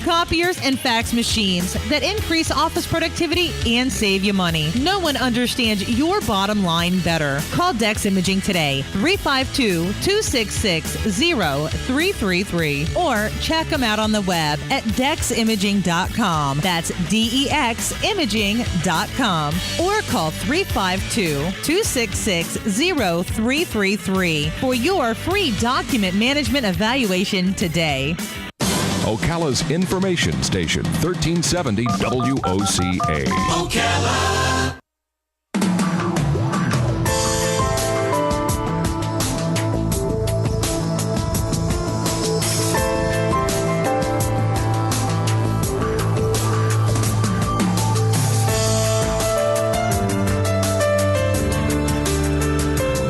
copiers, and fax machines that increase office productivity and save you money. No one understands your bottom line better. Call Dex Imaging today, 352-266-0333, or check them out on the web at deximaging.com. That's DEXimaging.com. Or call 352-266-0333 for your free document management evaluation today. Ocala's information station, 1370 WOCA. Ocala.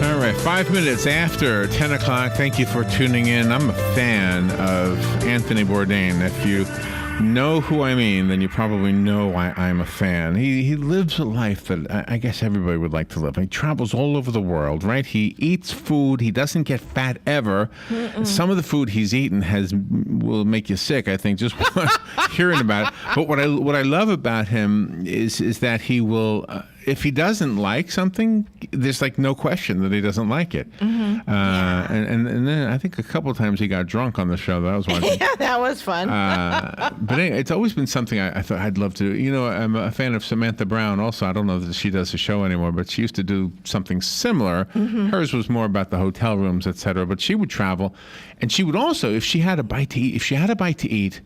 All right, 5 minutes after 10 o'clock. Thank you for tuning in. I'm a fan of Anthony Bourdain. If you know who I mean, then you probably know why I'm a fan. He lives a life that I guess everybody would like to live. He travels all over the world, right? He eats food. He doesn't get fat ever. Some of the food he's eaten will make you sick, I think, just hearing about it. But what I love about him is that he will, if he doesn't like something, there's like no question that he doesn't like it. And then I think a couple of times he got drunk on the show that I was watching. Yeah, that was fun. But anyway, it's always been something I thought I'd love to do. You know, I'm a fan of Samantha Brown also. I don't know that she does the show anymore, but she used to do something similar. Hers was more about the hotel rooms, etc. But she would travel, and she would also, if she had a bite to eat,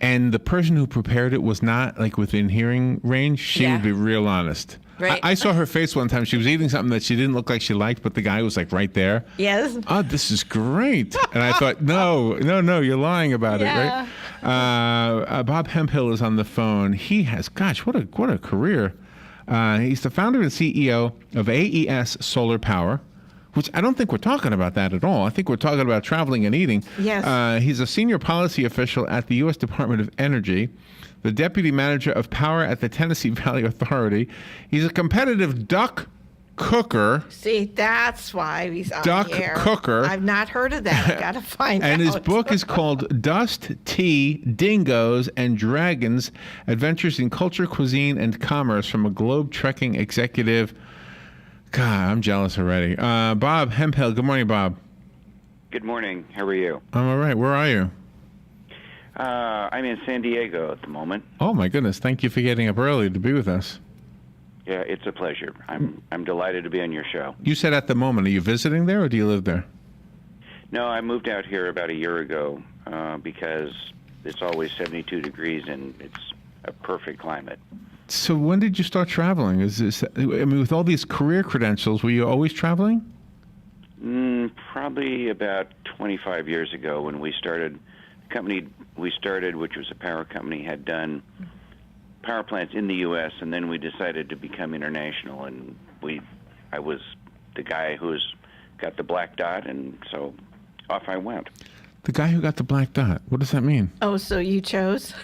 and the person who prepared it was not like within hearing range, she would be real honest. Right. I saw her face one time. She was eating something that she didn't look like she liked, but the guy was like right there. Yes. Oh, this is great. And I thought, no, you're lying about it, right? Bob Hemphill is on the phone. He has, gosh, what a career. He's the founder and CEO of AES Solar Power, which I don't think we're talking about that at all. I think we're talking about traveling and eating. Yes. He's a senior policy official at the U.S. Department of Energy, the deputy manager of power at the Tennessee Valley Authority. He's a competitive duck cooker. See, that's why he's on Duck here. cooker. I've not heard of that. I got to find out. And his book is called Dust, Tea, Dingoes, and Dragons, Adventures in Culture, Cuisine, and Commerce from a Globe-Trekking Executive. God, I'm jealous already. Bob Hemphill. Good morning, Bob. Good morning. How are you? I'm all right. Where are you? I'm in San Diego at the moment. Oh, my goodness. Thank you for getting up early to be with us. Yeah, it's a pleasure. I'm delighted to be on your show. You said at the moment. Are you visiting there or do you live there? No, I moved out here about a year ago because it's always 72 degrees and it's a perfect climate. So when did you start traveling? With all these career credentials, were you always traveling? Probably about 25 years ago when we started. The company we started, which was a power company, had done power plants in the U.S., and then we decided to become international, and I was the guy who's got the black dot, and so off I went. The guy who got the black dot. What does that mean? Oh, so you chose?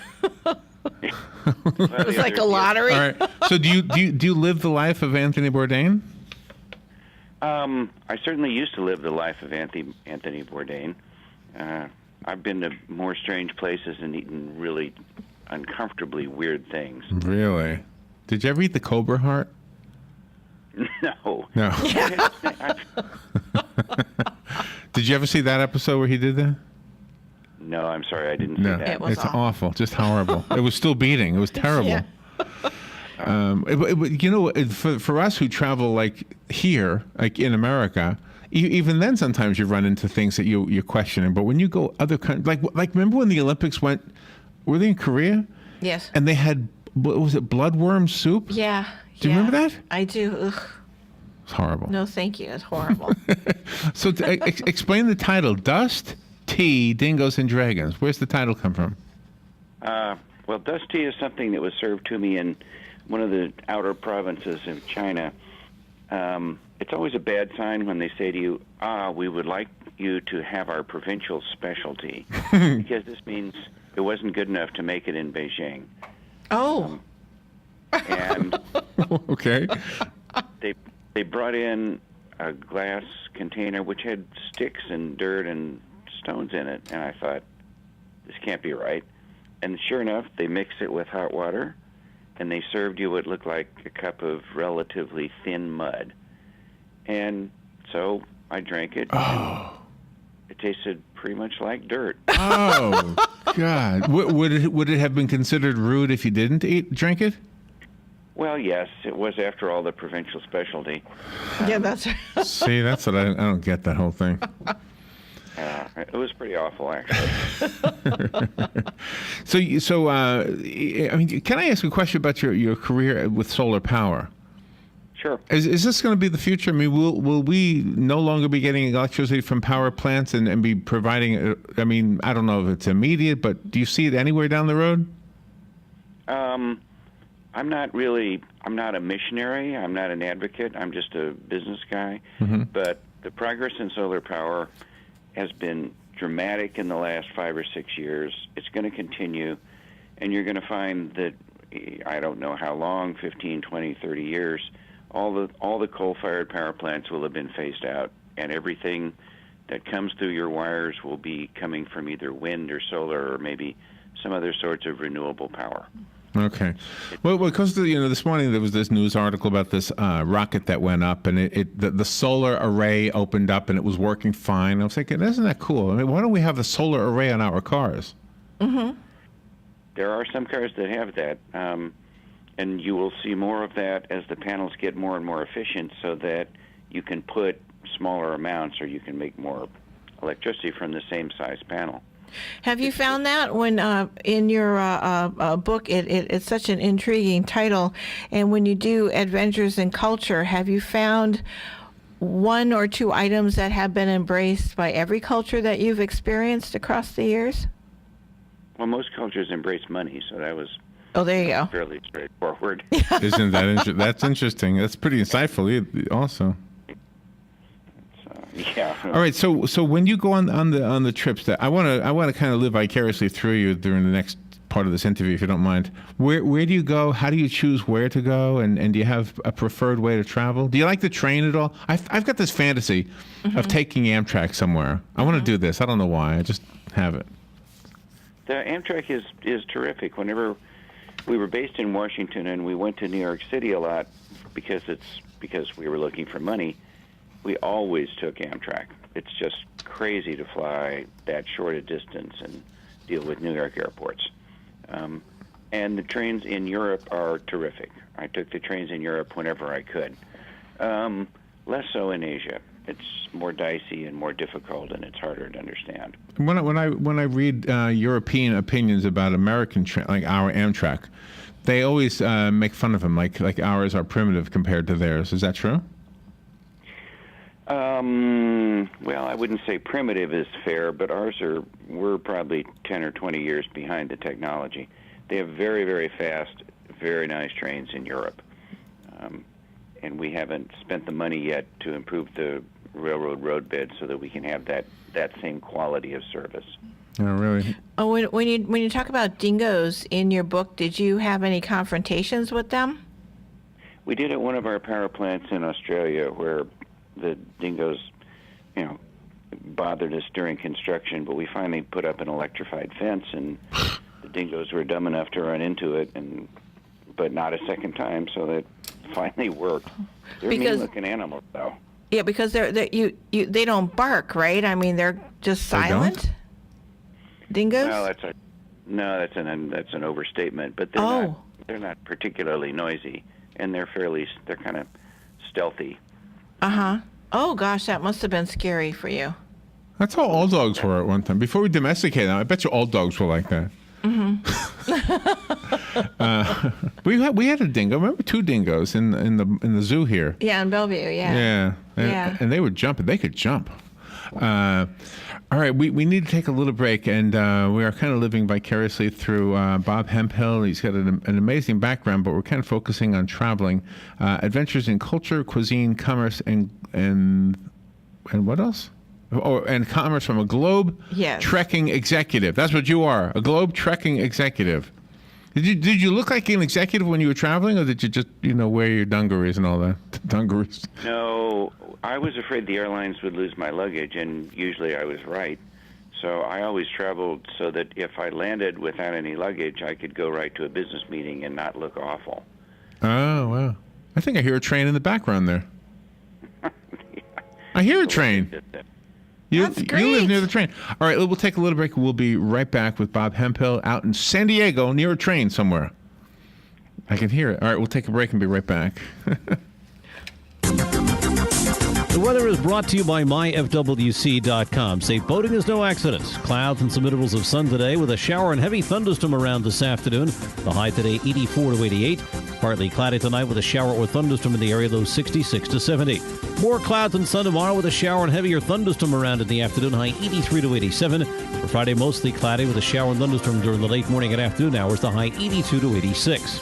It was like a lottery. All right. So do you live the life of Anthony Bourdain? I certainly used to live the life of Anthony Bourdain. I've been to more strange places and eaten really uncomfortably weird things. Really? Did you ever eat the cobra heart? No. No. Did you ever see that episode where he did that? No, I'm sorry, I didn't see that. It was It's awful, just horrible. It was still beating. It was terrible. Yeah. For us who travel like here, like in America, even then sometimes you run into things that you're questioning. But when you go other countries, like remember when the Olympics were they in Korea? Yes. And they had, what was it, bloodworm soup? Yeah. Do you remember that? I do. Ugh. It's horrible. No, thank you. It's horrible. So explain the title, Dust, Tea, Dingoes, and Dragons. Where's the title come from? Well, dust tea is something that was served to me in one of the outer provinces of China. It's always a bad sign when they say to you, we would like you to have our provincial specialty, because this means it wasn't good enough to make it in Beijing. Oh. And Okay. They brought in a glass container which had sticks and dirt and stones in it, and I thought, this can't be right. And sure enough, they mixed it with hot water, and they served you what looked like a cup of relatively thin mud. And so I drank it. Oh. It tasted pretty much like dirt. Oh, God. Would it have been considered rude if you didn't drink it? Well, yes, it was, after all, the provincial specialty. Yeah, that's right. See, that's what I don't get, that whole thing. It was pretty awful, actually. So, I mean, can I ask a question about your career with solar power? Sure. Is this going to be the future? I mean, will we no longer be getting electricity from power plants and be providing? I mean, I don't know if it's immediate, but do you see it anywhere down the road? I'm not a missionary. I'm not an advocate. I'm just a business guy. But the progress in solar power has been dramatic in the last 5 or 6 years. It's going to continue, and you're going to find that, I don't know how long, 15, 20, 30 years, all the coal-fired power plants will have been phased out, and everything that comes through your wires will be coming from either wind or solar or maybe some other sorts of renewable power. Okay. Well, because this morning there was this news article about this rocket that went up, and the solar array opened up and it was working fine. I was thinking, isn't that cool? I mean, why don't we have the solar array on our cars? Mm-hmm. There are some cars that have that, and you will see more of that as the panels get more and more efficient, so that you can put smaller amounts, or you can make more electricity from the same size panel. Have you found that when in your book, it's such an intriguing title, and when you do Adventures in Culture, have you found one or two items that have been embraced by every culture that you've experienced across the years? Well, most cultures embrace money, so that was There you go. fairly straightforward. Isn't that that's interesting? That's pretty insightful also. Yeah. All right. So when you go on the trips, that I want to kind of live vicariously through you during the next part of this interview, if you don't mind. Where do you go? How do you choose where to go? And do you have a preferred way to travel? Do you like the train at all? I've got this fantasy of taking Amtrak somewhere. I want to do this. I don't know why. I just have it. The Amtrak is terrific. Whenever we were based in Washington and we went to New York City a lot because we were looking for money, we always took Amtrak. It's just crazy to fly that short a distance and deal with New York airports. And the trains in Europe are terrific. I took the trains in Europe whenever I could. Less so in Asia. It's more dicey and more difficult, and it's harder to understand. When I read European opinions about American like our Amtrak, they always make fun of them, like ours are primitive compared to theirs. Is that true? Well, I wouldn't say primitive is fair, but we're probably 10 or 20 years behind the technology. They have very, very fast, very nice trains in Europe. And we haven't spent the money yet to improve the railroad roadbed so that we can have that same quality of service. Oh, really? Oh, when you talk about dingoes in your book, did you have any confrontations with them? We did at one of our power plants in Australia where the dingoes, bothered us during construction, but we finally put up an electrified fence, and the dingoes were dumb enough to run into it, but not a second time, so that finally worked. They're mean-looking animals, though. Yeah, because they don't bark, right? I mean, they're just silent. Dingoes? Well, that's an overstatement, but they're not particularly noisy, and they're kind of stealthy. Uh-huh. Oh, gosh, that must have been scary for you. That's how all dogs were at one time. Before we domesticated them, I bet you all dogs were like that. Mm-hmm. We had a dingo. Remember 2 dingoes in the zoo here? Yeah, in Bellevue, yeah. Yeah. And they were jumping. They could jump. All right, we need to take a little break, and we are kind of living vicariously through Bob Hemphill. He's got an amazing background, but we're kind of focusing on traveling, adventures in culture, cuisine, commerce, and what else? And commerce from a globe trekking executive. That's what you are, a globe trekking executive. Did you look like an executive when you were traveling, or did you just wear your dungarees and all that? Dungarees. No, I was afraid the airlines would lose my luggage, and usually I was right. So I always traveled so that if I landed without any luggage, I could go right to a business meeting and not look awful. Oh, wow. I think I hear a train in the background there. Yeah. I hear a train. That's You great. live near the train. All right, we'll take a little break. We'll be right back with Bob Hemphill out in San Diego near a train somewhere. I can hear it. All right, we'll take a break and be right back. The weather is brought to you by myfwc.com. Safe boating is no accident. Clouds and some intervals of sun today with a shower and heavy thunderstorm around this afternoon. The high today 84 to 88. Partly cloudy tonight with a shower or thunderstorm in the area, low 66 to 70. More clouds and sun tomorrow with a shower and heavier thunderstorm around in the afternoon, high 83 to 87. For Friday, mostly cloudy with a shower and thunderstorm during the late morning and afternoon hours, the high 82 to 86.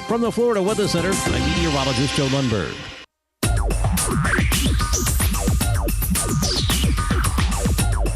From the Florida Weather Center, I'm meteorologist Joe Lundberg.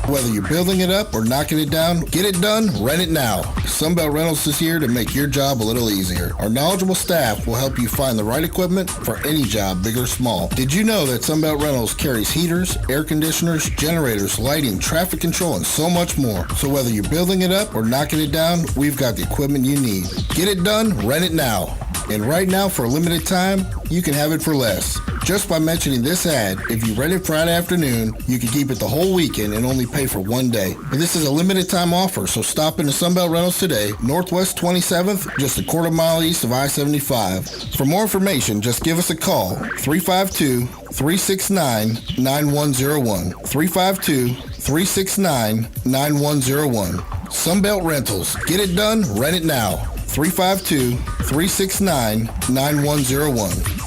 Whether you're building it up or knocking it down, get it done, rent it now. Sunbelt Rentals is here to make your job a little easier. Our knowledgeable staff will help you find the right equipment for any job, big or small. Did you know that Sunbelt Rentals carries heaters, air conditioners, generators, lighting, traffic control, and so much more? So whether you're building it up or knocking it down, we've got the equipment you need. Get it done, rent it now. And right now, for a limited time, you can have it for less. Just by mentioning this ad, if you rent it Friday afternoon, you can keep it the whole weekend and only pay for one day. But this is a limited time offer, so stop into Sunbelt Rentals today, Northwest 27th, just a quarter mile east of I-75. For more information, just give us a call, 352-369-9101. 352-369-9101. Sunbelt Rentals. Get it done, rent it now. 352-369-9101.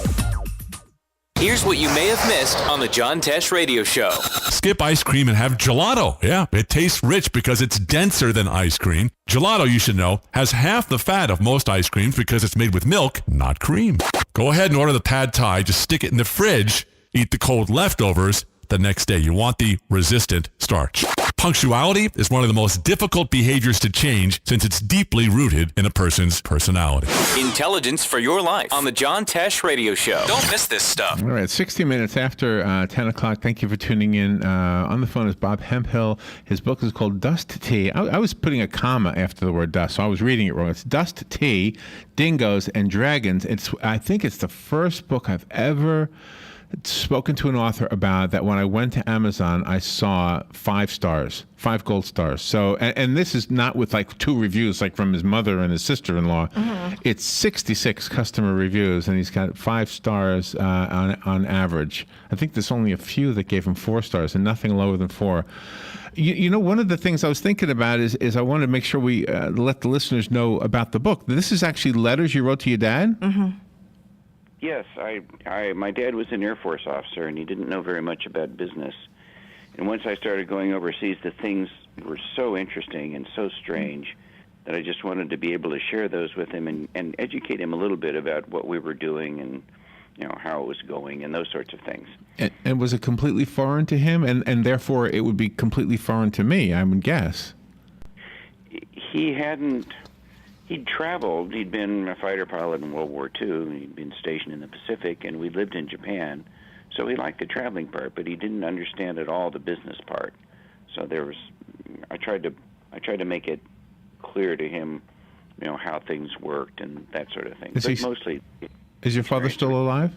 Here's what you may have missed on the John Tesh Radio Show. Skip ice cream and have gelato. Yeah, it tastes rich because it's denser than ice cream. Gelato, you should know, has half the fat of most ice creams because it's made with milk, not cream. Go ahead and order the pad thai. Just stick it in the fridge. Eat the cold leftovers the next day. You want the resistant starch. Punctuality is one of the most difficult behaviors to change since it's deeply rooted in a person's personality. Intelligence for your life on the John Tesh Radio Show. Don't miss this stuff. All right, 60 minutes after 10 o'clock. Thank you for tuning in. On the phone is Bob Hemphill. His book is called Dust Tea. I was putting a comma after the word dust, so I was reading it wrong. It's Dust Tea, Dingoes, and Dragons. I think it's the first book I've ever spoken to an author about that when I went to Amazon, I saw 5 stars, 5 gold stars. So, and this is not with like 2 reviews, like from his mother and his sister-in-law. Mm-hmm. It's 66 customer reviews, and he's got 5 stars on average. I think there's only a few that gave him 4 stars and nothing lower than 4. You know, one of the things I was thinking about is I want to make sure we let the listeners know about the book. This is actually letters you wrote to your dad? Mm-hmm. Yes, my dad was an Air Force officer, and he didn't know very much about business. And once I started going overseas, the things were so interesting and so strange that I just wanted to be able to share those with him and educate him a little bit about what we were doing and, you know, how it was going and those sorts of things. And was it completely foreign to him? And therefore it would be completely foreign to me, I would guess. He'd traveled. He'd been a fighter pilot in World War II. He'd been stationed in the Pacific, and we lived in Japan. So he liked the traveling part, but he didn't understand at all the business part. So I tried to make it clear to him, you know, how things worked and that sort of thing. Mostly. Is your father still alive?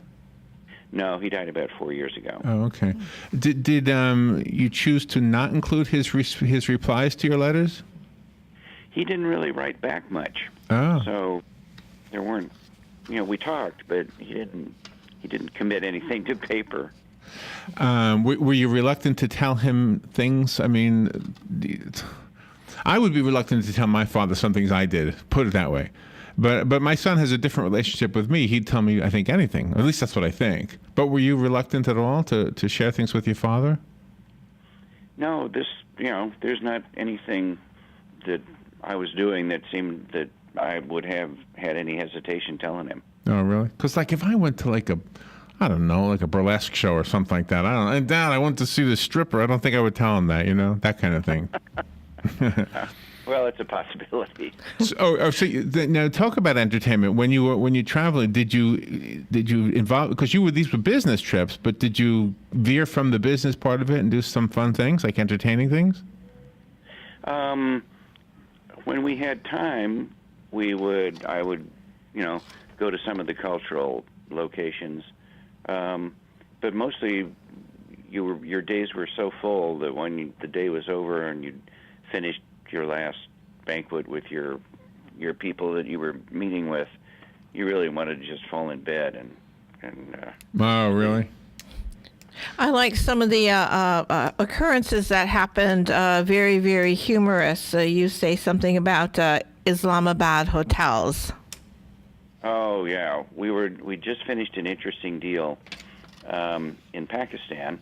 No, he died about 4 years ago. Oh, okay. Did you choose to not include his replies to your letters? He didn't really write back much. Oh. So there weren't, you know, we talked, but he didn't commit anything to paper. Were you reluctant to tell him things? I mean, I would be reluctant to tell my father some things I did, put it that way. But my son has a different relationship with me. He'd tell me, I think, anything. At least that's what I think. But were you reluctant at all to share things with your father? No, there's not anything that I was doing that seemed that I would have had any hesitation telling him. Oh, really? Because, like, if I went to, like, a burlesque show or something like that, I don't know, and Dad, I went to see the stripper, I don't think I would tell him that, you know, that kind of thing. Well, it's a possibility. Now talk about entertainment. When you traveling, did you involve, because these were business trips, but did you veer from the business part of it and do some fun things, like entertaining things? When we had time, I would, go to some of the cultural locations. But mostly, your days were so full that when the day was over and you'd finished your last banquet with your people that you were meeting with, you really wanted to just fall in bed and. Oh, really? I like some of the occurrences that happened. Very, very humorous. You say something about Islamabad hotels. Oh yeah, we just finished an interesting deal in Pakistan,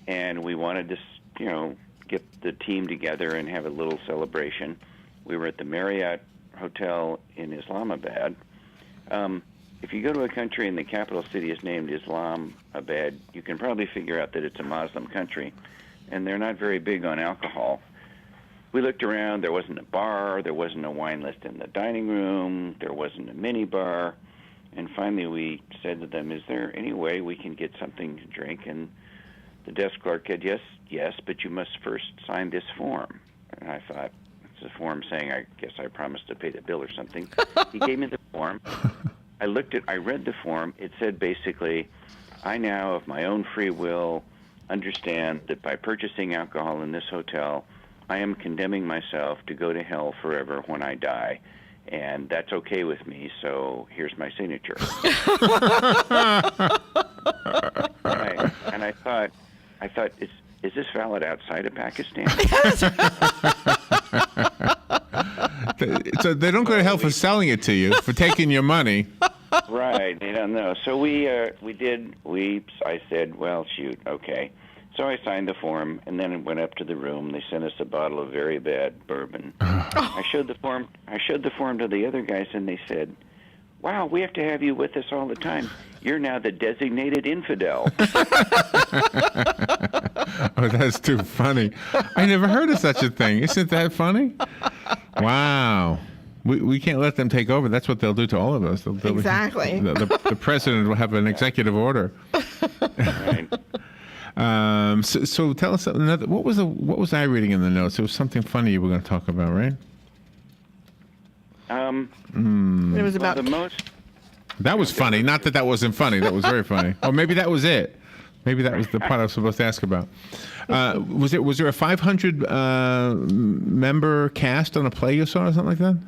and we wanted to get the team together and have a little celebration. We were at the Marriott Hotel in Islamabad. If you go to a country and the capital city is named Islamabad, you can probably figure out that it's a Muslim country, and they're not very big on alcohol. We looked around. There wasn't a bar. There wasn't a wine list in the dining room. There wasn't a mini bar. And finally we said to them, is there any way we can get something to drink? And the desk clerk said, yes, but you must first sign this form. And I thought, it's a form saying, I guess I promised to pay the bill or something. He gave me the form. I read the form. It said basically, I now, of my own free will, understand that by purchasing alcohol in this hotel, I am condemning myself to go to hell forever when I die. And that's okay with me, so here's my signature. And I thought, is this valid outside of Pakistan? So they don't go to hell for selling it to you, for taking your money. Right, they don't know. So I said, well, shoot, okay. So I signed the form, and then went up to the room. They sent us a bottle of very bad bourbon. I showed the form to the other guys, and they said, wow, we have to have you with us all the time. You're now the designated infidel. Oh, that's too funny. I never heard of such a thing. Isn't that funny? Wow. We can't let them take over. That's what they'll do to all of us. Exactly. The president will have an executive order. Right. So tell us another. What was I reading in the notes? It was something funny you were going to talk about, right? It was about the most. That was funny. Not that wasn't funny. That was very funny. Or maybe that was it. Maybe that was the part I was supposed to ask about. Was there a 500 member cast on a play you saw or something like that?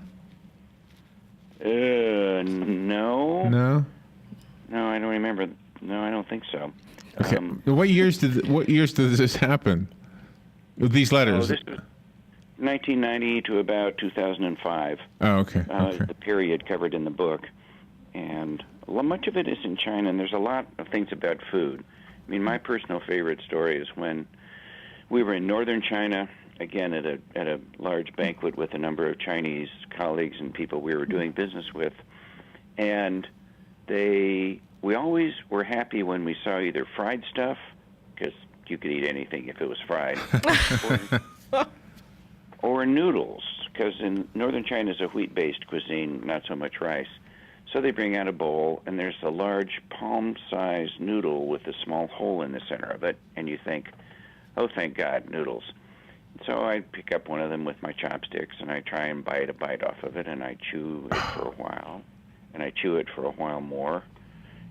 No. No. No, I don't remember. No, I don't think so. Okay. What years did this happen? With these letters? This was 1990 to about 2005. Oh, okay. The period covered in the book, and much of it is in China. And there's a lot of things about food. I mean, my personal favorite story is when we were in northern China, again at a large banquet with a number of Chinese colleagues and people we were doing business with, and we always were happy when we saw either fried stuff, because you could eat anything if it was fried, or noodles, because in northern China is a wheat-based cuisine, not so much rice. So they bring out a bowl, and there's a large palm-sized noodle with a small hole in the center of it, and you think, oh, thank God, noodles. So I pick up one of them with my chopsticks, and I try and bite a bite off of it, and I chew it for a while, and I chew it for a while more,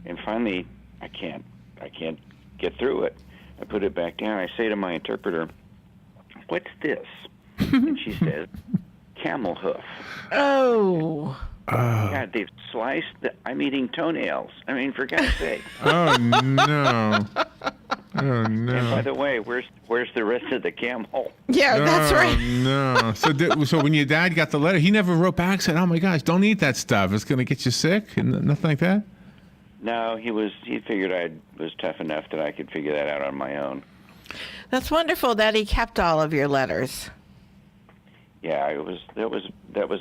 and finally, I can't get through it. I put it back down. I say to my interpreter, what's this? And she says, camel hoof. Oh. God, they've sliced I'm eating toenails. I mean, for God's sake. Oh, no. Oh, no. And by the way, where's the rest of the camel? Yeah, that's right. No. So when your dad got the letter, he never wrote back and said, oh, my gosh, don't eat that stuff. It's going to get you sick and nothing like that? No, he figured I was tough enough that I could figure that out on my own. That's wonderful that he kept all of your letters. Yeah, that was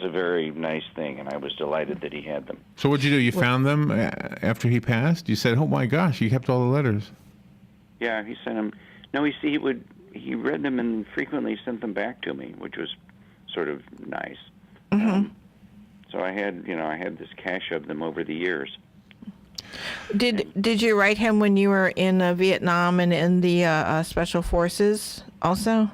a very nice thing, and I was delighted that he had them. So what'd you do? You found them after he passed? You said, oh, my gosh, you kept all the letters. Yeah, he sent them. No, he read them and frequently sent them back to me, which was sort of nice. Mm-hmm. So I had this cache of them over the years. Did you write him when you were in Vietnam and in the Special Forces also?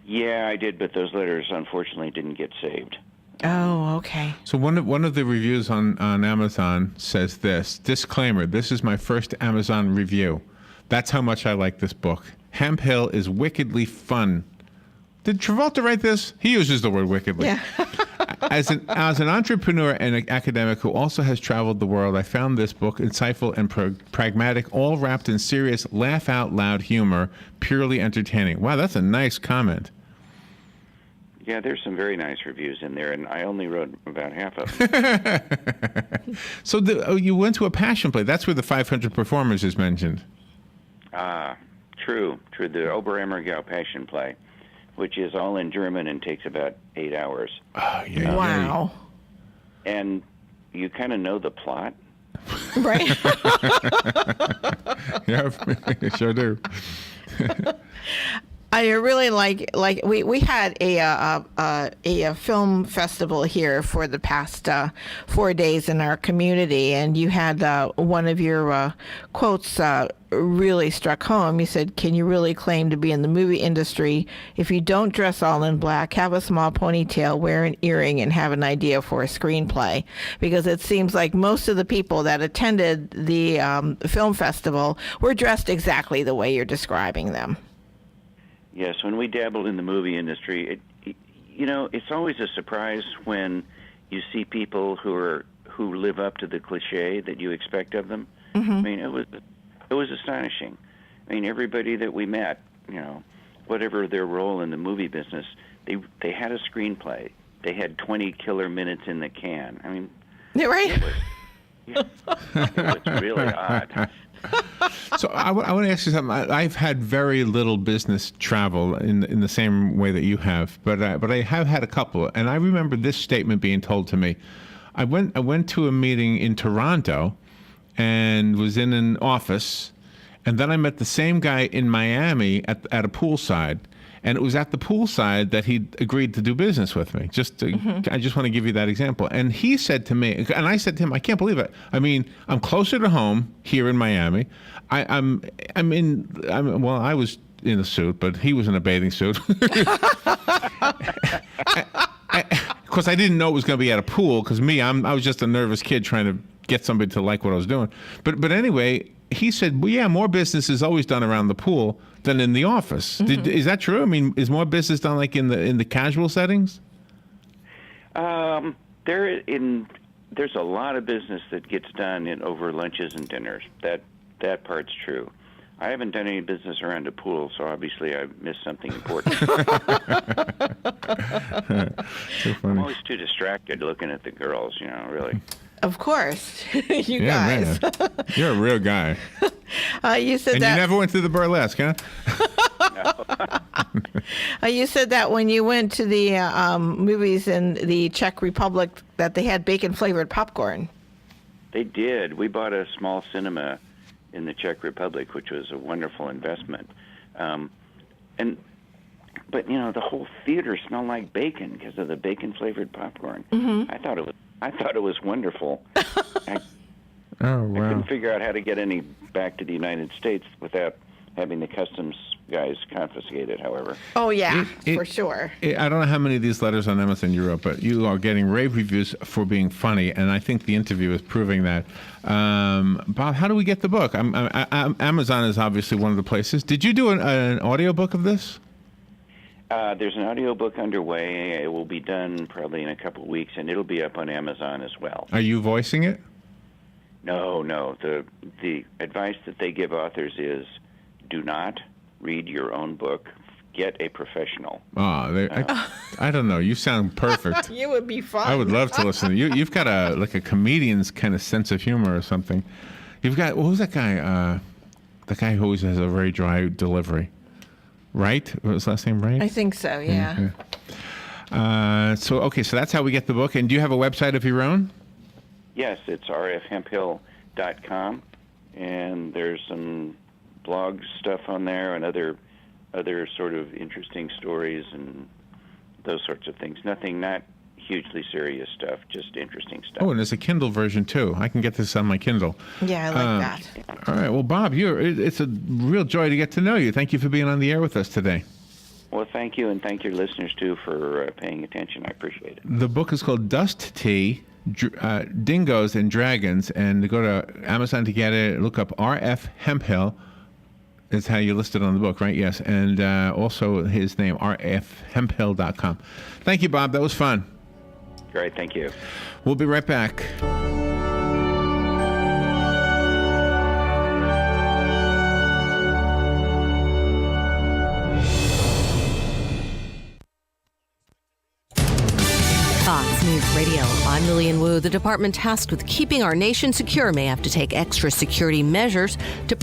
Yeah, I did, but those letters unfortunately didn't get saved. Oh, okay. So one of the reviews on Amazon says this, disclaimer, this is my first Amazon review. That's how much I like this book. Hemphill is wickedly fun. Did Travolta write this? He uses the word wickedly. Yeah. As an entrepreneur and an academic who also has traveled the world, I found this book insightful and pragmatic, all wrapped in serious, laugh-out-loud humor, purely entertaining. Wow, that's a nice comment. Yeah, there's some very nice reviews in there, and I only wrote about half of them. So you went to a passion play. That's where the 500 performers is mentioned. True. The Oberammergau Passion Play, which is all in German and takes about 8 hours. Oh, yeah. Wow. And you kind of know the plot. Right. Yeah, you sure do. I really like we had a film festival here for the past 4 days in our community, and you had one of your quotes really struck home. You said, "Can you really claim to be in the movie industry if you don't dress all in black, have a small ponytail, wear an earring, and have an idea for a screenplay?" Because it seems like most of the people that attended the film festival were dressed exactly the way you're describing them. Yes, when we dabbled in the movie industry, it's always a surprise when you see people who live up to the cliche that you expect of them. Mm-hmm. I mean, it was astonishing. I mean, everybody that we met, whatever their role in the movie business, they had a screenplay. They had 20 killer minutes in the can. I mean, right? It was really odd. So I want to ask you something. I've had very little business travel in the same way that you have, but I have had a couple, and I remember this statement being told to me. I went to a meeting in Toronto, and was in an office, and then I met the same guy in Miami at a poolside. And it was at the poolside that he agreed to do business with me. I just want to give you that example. And he said to me, and I said to him, I can't believe it. I mean, I'm closer to home here in Miami. I was in a suit, but he was in a bathing suit. Of course, I didn't know it was going to be at a pool because I was just a nervous kid trying to get somebody to like what I was doing. But anyway, he said, well, yeah, more business is always done around the pool than in the office. Mm-hmm. Is that true? I mean, is more business done like in the casual settings? There's a lot of business that gets done over lunches and dinners. That part's true. I haven't done any business around a pool, so obviously I missed something important. I'm always too distracted looking at the girls, really. Of course, you guys. Man. You're a real guy. You said and that. You never went to the burlesque, huh? No. You said that when you went to the movies in the Czech Republic, that they had bacon-flavored popcorn. They did. We bought a small cinema in the Czech Republic, which was a wonderful investment. But the whole theater smelled like bacon because of the bacon-flavored popcorn. Mm-hmm. I thought it was wonderful. I couldn't figure out how to get any back to the United States without having the customs guys confiscate it, however. Oh, yeah, for sure. I don't know how many of these letters on Amazon you wrote, but you are getting rave reviews for being funny, and I think the interview is proving that. Bob, how do we get the book? Amazon is obviously one of the places. Did you do an audiobook of this? There's an audiobook underway. It will be done probably in a couple of weeks, and it'll be up on Amazon as well. Are you voicing it? No. The advice that they give authors is do not read your own book. Get a professional. I don't know. You sound perfect. You would be fun. I would love to listen. You've got a comedian's kind of sense of humor or something. You've got, what was that guy? The guy who always has a very dry delivery. Right? What was his last name, right? I think so, yeah. So that's how we get the book. And do you have a website of your own? Yes, it's rfhemphill.com, and there's some blog stuff on there and other sort of interesting stories and those sorts of things. Not hugely serious stuff, just interesting stuff. Oh, and there's a Kindle version too. I can get this on my Kindle. Yeah, I like that. All right. Well, Bob, it's a real joy to get to know you. Thank you for being on the air with us today. Well, thank you, and thank your listeners, too, for paying attention. I appreciate it. The book is called Dust Tea, Dingoes and Dragons, and go to Amazon to get it. Look up R.F. Hemphill. Is how you listed on the book, right? Yes. And also his name, rfhemphill.com. Thank you, Bob. That was fun. Great. Thank you. We'll be right back. Fox News Radio. I'm Lillian Wu. The department tasked with keeping our nation secure may have to take extra security measures to